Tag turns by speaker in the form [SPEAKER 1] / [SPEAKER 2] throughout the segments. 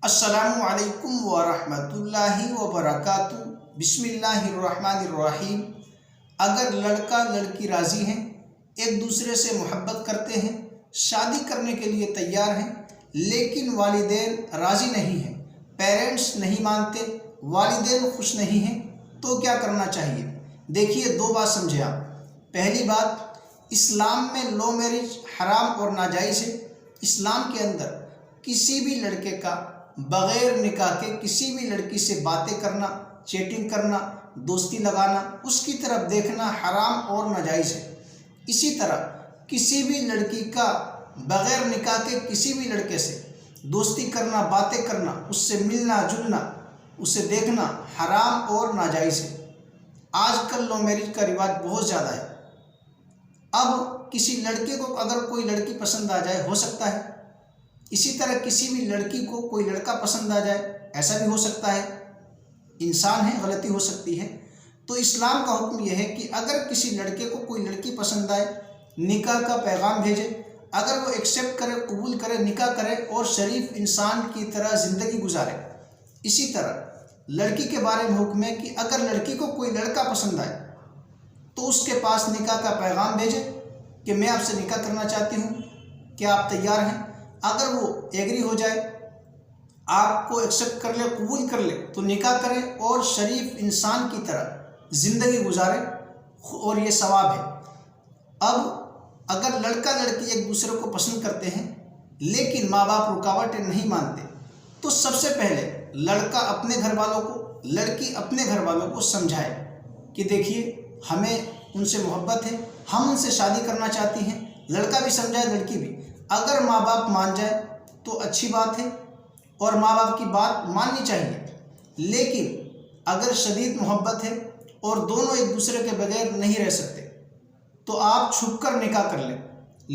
[SPEAKER 1] السلام علیکم ورحمۃ اللہ وبرکاتہ۔ بسم اللہ الرحمن الرحیم۔ اگر لڑکا لڑکی راضی ہیں، ایک دوسرے سے محبت کرتے ہیں، شادی کرنے کے لیے تیار ہیں، لیکن والدین راضی نہیں ہیں، پیرنٹس نہیں مانتے، والدین خوش نہیں ہیں، تو کیا کرنا چاہیے؟ دیکھیے، دو بات سمجھے آپ۔ پہلی بات، اسلام میں لو میرج حرام اور ناجائز ہے۔ اسلام کے اندر کسی بھی لڑکے کا بغیر نکاح کے کسی بھی لڑکی سے باتیں کرنا، چیٹنگ کرنا، دوستی لگانا، اس کی طرف دیکھنا حرام اور ناجائز ہے۔ اسی طرح کسی بھی لڑکی کا بغیر نکاح کے کسی بھی لڑکے سے دوستی کرنا، باتیں کرنا، اس سے ملنا جلنا، اسے دیکھنا حرام اور ناجائز ہے۔ آج کل لو میرج کا رواج بہت زیادہ ہے۔ اب کسی لڑکے کو اگر کوئی لڑکی پسند آ جائے، ہو سکتا ہے، اسی طرح کسی بھی لڑکی کو کوئی لڑکا پسند آ جائے، ایسا بھی ہو سکتا ہے۔ انسان ہے، غلطی ہو سکتی ہے۔ تو اسلام کا حکم یہ ہے کہ اگر کسی لڑکے کو کوئی لڑکی پسند آئے، نکاح کا پیغام بھیجے، اگر وہ ایکسیپٹ کرے، قبول کرے، نکاح کرے اور شریف انسان کی طرح زندگی گزارے۔ اسی طرح لڑکی کے بارے میں حکم ہے کہ اگر لڑکی کو کوئی لڑکا پسند آئے تو اس کے پاس نکاح کا پیغام بھیجے کہ میں آپ سے نکاح کرنا چاہتی ہوں، کیا آپ تیار ہیں؟ اگر وہ ایگری ہو جائے، آپ کو ایکسیپٹ کر لے، قبول کر لے، تو نکاح کرے اور شریف انسان کی طرح زندگی گزارے، اور یہ ثواب ہے۔ اب اگر لڑکا لڑکی ایک دوسرے کو پسند کرتے ہیں لیکن ماں باپ رکاوٹیں نہیں مانتے، تو سب سے پہلے لڑکا اپنے گھر والوں کو، لڑکی اپنے گھر والوں کو سمجھائے کہ دیکھیے، ہمیں ان سے محبت ہے، ہم ان سے شادی کرنا چاہتی ہیں۔ لڑکا بھی سمجھائے، لڑکی بھی۔ اگر ماں باپ مان جائے تو اچھی بات ہے، اور ماں باپ کی بات ماننی چاہیے۔ لیکن اگر شدید محبت ہے اور دونوں ایک دوسرے کے بغیر نہیں رہ سکتے، تو آپ چھپ کر نکاح کر لیں،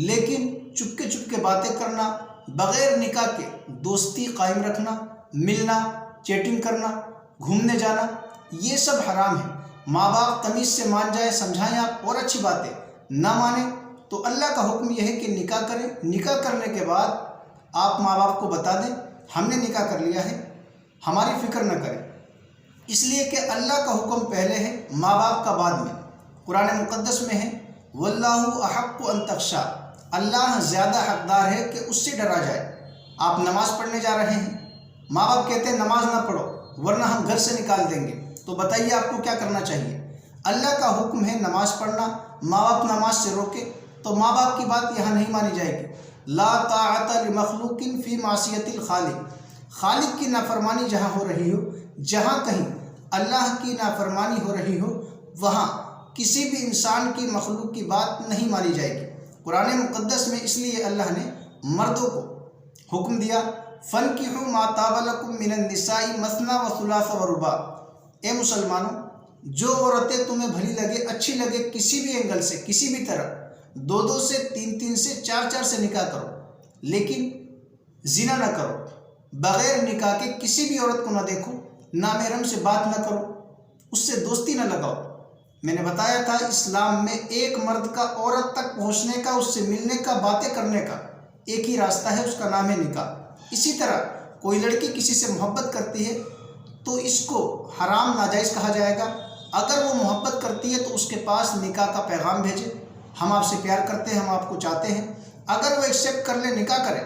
[SPEAKER 1] لیکن چپ کے باتیں کرنا، بغیر نکاح کے دوستی قائم رکھنا، ملنا، چیٹنگ کرنا، گھومنے جانا، یہ سب حرام ہے۔ ماں باپ تمیز سے مان جائے، سمجھائیں آپ، اور اچھی بات ہے۔ نہ مانیں تو اللہ کا حکم یہ ہے کہ نکاح کریں۔ نکاح کرنے کے بعد آپ ماں باپ کو بتا دیں ہم نے نکاح کر لیا ہے، ہماری فکر نہ کریں، اس لیے کہ اللہ کا حکم پہلے ہے، ماں باپ کا بعد میں۔ قرآن مقدس میں ہے، واللہ احق ان تخشی، اللہ زیادہ حقدار ہے کہ اس سے ڈرا جائے۔ آپ نماز پڑھنے جا رہے ہیں، ماں باپ کہتے ہیں نماز نہ پڑھو ورنہ ہم گھر سے نکال دیں گے، تو بتائیے آپ کو کیا کرنا چاہیے؟ اللہ کا حکم ہے نماز پڑھنا، ماں باپ نماز سے روکے تو ماں باپ کی بات یہاں نہیں مانی جائے گی۔ لا طاعت لمخلوق فی معصیت الخالق، خالق کی نافرمانی جہاں ہو رہی ہو، جہاں کہیں اللہ کی نافرمانی ہو رہی ہو، وہاں کسی بھی انسان کی، مخلوق کی بات نہیں مانی جائے گی۔ قرآن مقدس میں اس لیے اللہ نے مردوں کو حکم دیا، فَانْكِحُوا مَا طَابَ لَكُم مِّنَ النِّسَاءِ مَثْنَىٰ وَثُلَاثَ وَرُبَاعَ، اے مسلمانوں، جو عورتیں تمہیں بھلی لگے، اچھی لگے، کسی بھی اینگل سے، کسی بھی طرح، دو دو سے، تین تین سے، چار چار سے نکاح کرو، لیکن زنا نہ کرو۔ بغیر نکاح کے کسی بھی عورت کو نہ دیکھو، نامحرم سے بات نہ کرو، اس سے دوستی نہ لگاؤ۔ میں نے بتایا تھا اسلام میں ایک مرد کا عورت تک پہنچنے کا، اس سے ملنے کا، باتیں کرنے کا ایک ہی راستہ ہے، اس کا نام ہے نکاح۔ اسی طرح کوئی لڑکی کسی سے محبت کرتی ہے تو اس کو حرام، ناجائز کہا جائے گا۔ اگر وہ محبت کرتی ہے تو اس کے پاس نکاح کا پیغام بھیجے، ہم آپ سے پیار کرتے ہیں، ہم آپ کو چاہتے ہیں۔ اگر وہ ایکسیپٹ کر لے، نکاح کرے،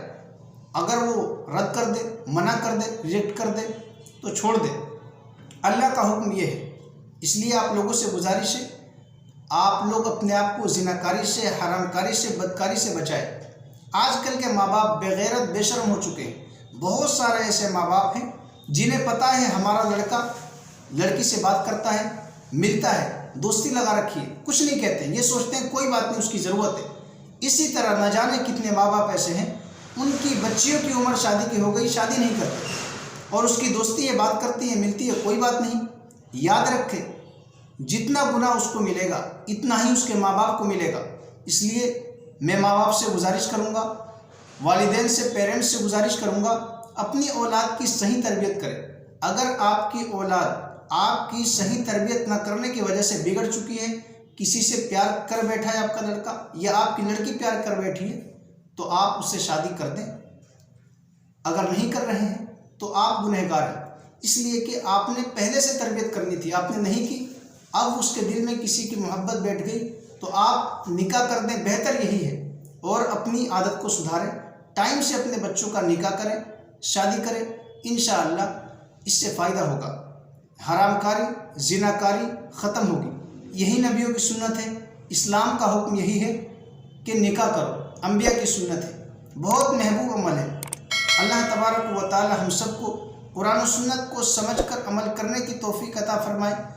[SPEAKER 1] اگر وہ رد کر دے، منع کر دے، ریجیکٹ کر دے، تو چھوڑ دے۔ اللہ کا حکم یہ ہے۔ اس لیے آپ لوگوں سے گزارش ہے، آپ لوگ اپنے آپ کو زنا کاری سے، حرام کاری سے، بدکاری سے بچائیں۔ آج کل کے ماں باپ بے غیرت، بے شرم ہو چکے ہیں۔ بہت سارے ایسے ماں باپ ہیں جنہیں پتہ ہے ہمارا لڑکا لڑکی سے بات کرتا ہے، ملتا ہے، دوستی لگا رکھی ہے، کچھ نہیں کہتے، یہ سوچتے ہیں کوئی بات نہیں، اس کی ضرورت ہے۔ اسی طرح نہ جانے کتنے ماں باپ ایسے ہیں، ان کی بچیوں کی عمر شادی کی ہو گئی، شادی نہیں کرتے، اور اس کی دوستی ہے، بات کرتی ہے، ملتی ہے، کوئی بات نہیں۔ یاد رکھے، جتنا گناہ اس کو ملے گا اتنا ہی اس کے ماں باپ کو ملے گا۔ اس لیے میں ماں باپ سے گزارش کروں گا، والدین سے، پیرنٹس سے گزارش کروں گا، اپنی اولاد کی صحیح تربیت کریں۔ اگر آپ کی اولاد آپ کی صحیح تربیت نہ کرنے کی وجہ سے بگڑ چکی ہے، کسی سے پیار کر بیٹھا ہے آپ کا لڑکا یا آپ کی لڑکی پیار کر بیٹھی ہے، تو آپ اس سے شادی کر دیں۔ اگر نہیں کر رہے ہیں تو آپ گنہگار ہیں، اس لیے کہ آپ نے پہلے سے تربیت کرنی تھی، آپ نے نہیں کی، اب اس کے دل میں کسی کی محبت بیٹھ گئی تو آپ نکاح کر دیں، بہتر یہی ہے، اور اپنی عادت کو سدھاریں، ٹائم سے اپنے بچوں کا نکاح کریں، شادی کریں، انشاءاللہ اس سے فائدہ ہوگا، حرام کاری، زنا کاری ختم ہوگی۔ یہی نبیوں کی سنت ہے، اسلام کا حکم یہی ہے کہ نکاح کرو، انبیاء کی سنت ہے، بہت محبوب عمل ہے۔ اللہ تبارک و تعالی ہم سب کو قرآن و سنت کو سمجھ کر عمل کرنے کی توفیق عطا فرمائے۔